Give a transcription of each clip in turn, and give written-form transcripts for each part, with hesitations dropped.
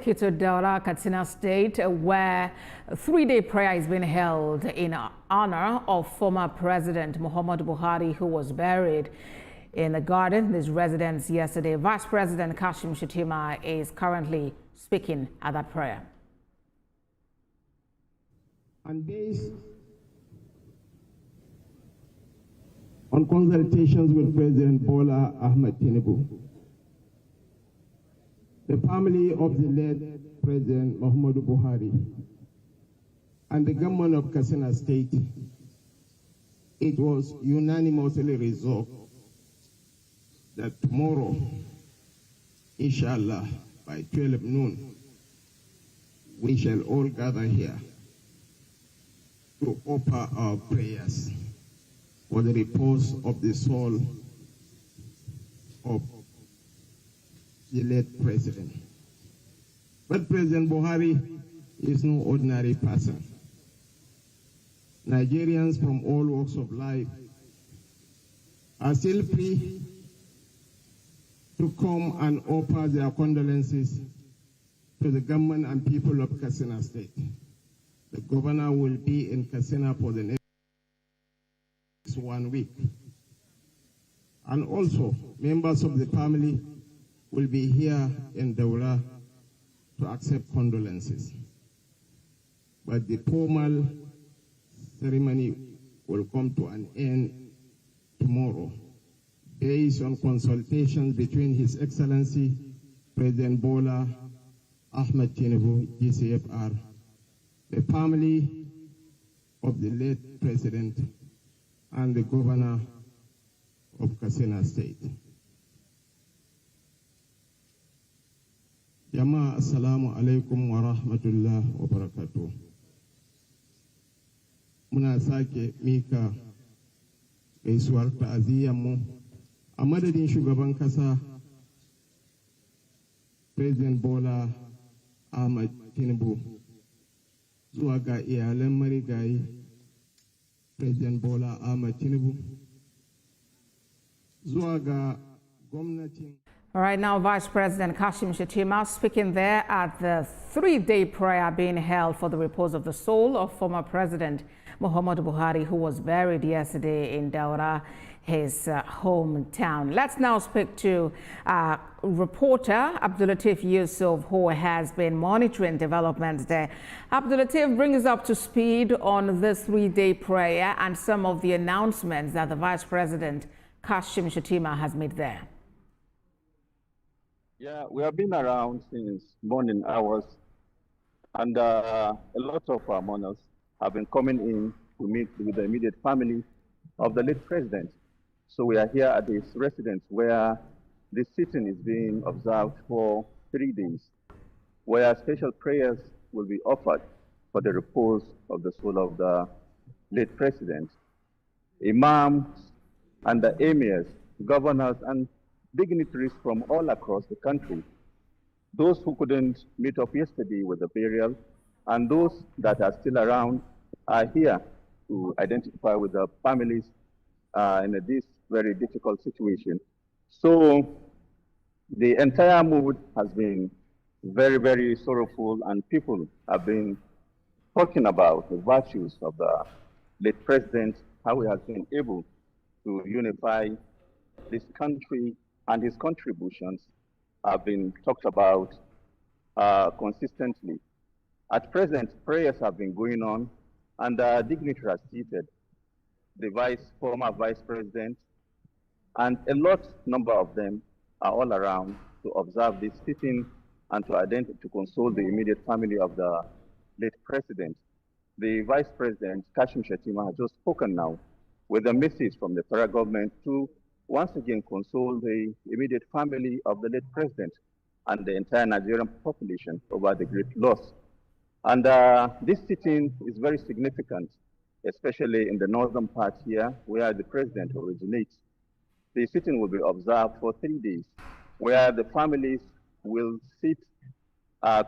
To Daura, Katsina State, where a three-day prayer is being held in honor of former President Muhammadu Buhari, who was buried in the garden, his residence yesterday. Vice President Kashim Shettima is currently speaking at that prayer. And based on consultations with President Bola Ahmed Tinubu, the family of the late President Muhammadu Buhari and the government of Katsina State, it was unanimously resolved that tomorrow, inshallah, by 12 noon, we shall all gather here to offer our prayers for the repose of the soul of the late president. But President Buhari is no ordinary person. Nigerians from all walks of life are still free to come and offer their condolences to the government and people of Katsina State. The governor will be in Katsina for the next 1 week. And also, members of the family will be here in Daura to accept condolences. But the formal ceremony will come to an end tomorrow, based on consultations between His Excellency President Bola Ahmed Tinubu, GCFR, the family of the late president, and the governor of Katsina State. Jama'a assalamu alaikum wa rahmatullah wa barakatuh. Muna sake mika gaisuwar ta'aziyyarmu a madadin shugaban kasa President Bola Ahmed Tinubu zuwa ga iyalan marigayi President Bola Ahmed Tinubu zuwa ga gwamnatin. All right, now Vice President Kashim Shettima speaking there at the three-day prayer being held for the repose of the soul of former President Muhammadu Buhari, who was buried yesterday in Daura, his hometown. Let's now speak to reporter Abdulatif Yusuf, who has been monitoring developments there. Abdulatif, brings us up to speed on this three-day prayer and some of the announcements that the Vice President Kashim Shettima has made there. Yeah, we have been around since morning hours, and a lot of our mourners have been coming in to meet with the immediate family of the late president. So we are here at his residence, where this sitting is being observed for 3 days, where special prayers will be offered for the repose of the soul of the late president. Imams and the emirs, governors, and dignitaries from all across the country, those who couldn't meet up yesterday with the burial, and those that are still around are here to identify with the families in this very difficult situation. So the entire mood has been very, very sorrowful, and people have been talking about the virtues of the late president, how he has been able to unify this country, and his contributions have been talked about consistently. At present, prayers have been going on, and the dignitaries are seated, the former vice president, and a number of them are all around to observe this sitting and to console the immediate family of the late president. The vice president, Kashim Shettima, has just spoken now with a message from the federal government to once again console the immediate family of the late president and the entire Nigerian population over the great loss. And this sitting is very significant, especially in the northern part here, where the president originates. The sitting will be observed for 3 days, where the families will sit,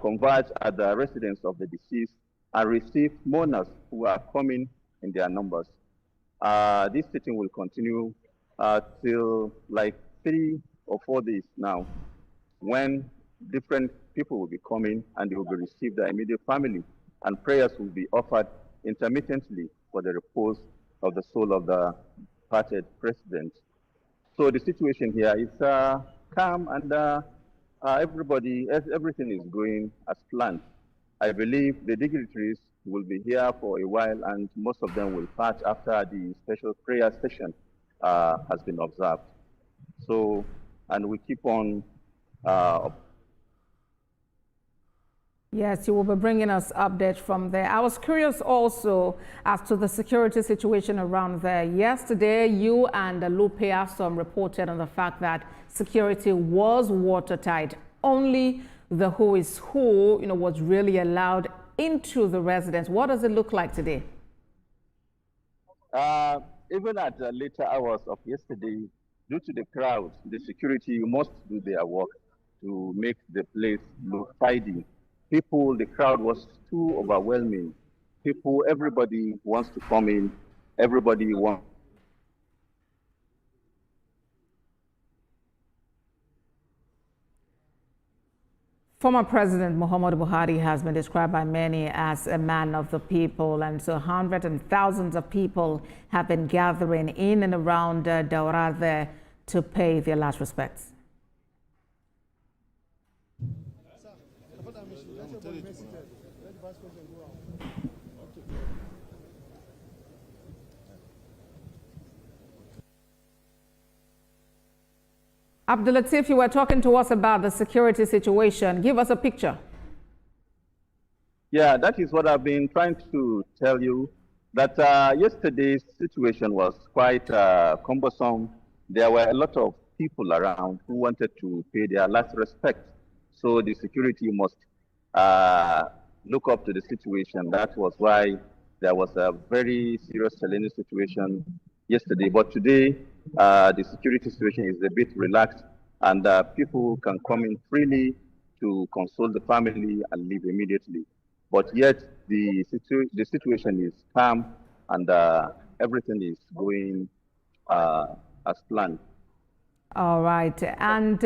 converge at the residence of the deceased and receive mourners who are coming in their numbers. This sitting will continue till like 3 or 4 days now, when different people will be coming and they will be received the immediate family, and prayers will be offered intermittently for the repose of the soul of the departed president. So the situation here is calm, and everything is going as planned. I believe the dignitaries will be here for a while, and most of them will part after the special prayer session has been observed. So, and we keep on. Yes, you will be bringing us updates from there. I was curious also as to the security situation around there. Yesterday, you and Lupe Asom reported on the fact that security was watertight. Only the who is who, was really allowed into the residence. What does it look like today? Even at the later hours of yesterday, due to the crowd, the security must do their work to make the place look tidy. The crowd was too overwhelming. Everybody wants to come in. Everybody wants. Former President Muhammadu Buhari has been described by many as a man of the people, and so hundreds and thousands of people have been gathering in and around Daura there to pay their last respects. Abdulatif, you were talking to us about the security situation. Give us a picture. Yeah, that is what I've been trying to tell you, that yesterday's situation was quite cumbersome. There were a lot of people around who wanted to pay their last respect. So the security must look up to the situation. That was why there was a very serious challenging situation yesterday. But today, the security situation is a bit relaxed, and people can come in freely to console the family and leave immediately. But yet, the situation is calm, and everything is going as planned. All right. And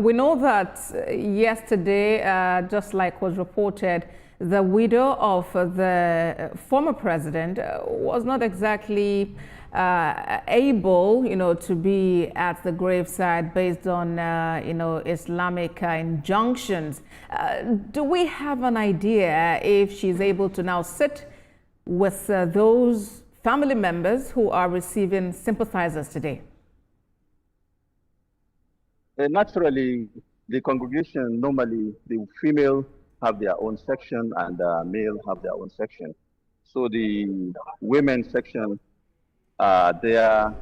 we know that yesterday, just like was reported, the widow of the former president was not exactly able, to be at the graveside based on, Islamic injunctions. Do we have an idea if she's able to now sit with those family members who are receiving sympathizers today? Naturally, the congregation, normally the female have their own section and the male have their own section. So the women section are there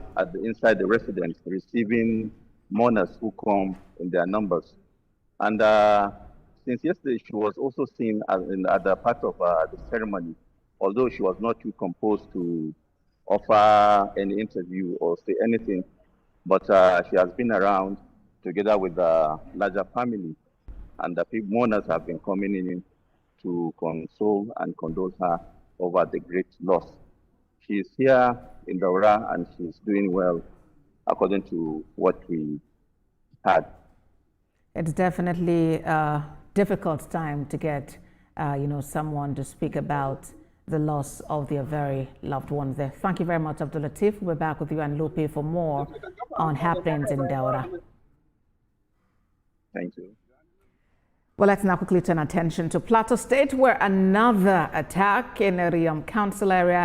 inside the residence receiving mourners who come in their numbers. And since yesterday, she was also seen at the part of the ceremony, although she was not too composed to offer any interview or say anything, but she has been around together with the larger family, and the mourners have been coming in to console and condole her over the great loss. She is here in Daura and she's doing well according to what we had. It's definitely a difficult time to get, someone to speak about the loss of their very loved ones there. Thank you very much, Abdulatif. We're back with you and Lupe for more on happenings in Daura. Thank you. Well, let's now quickly turn attention to Plateau State, where another attack in a Riyam Council area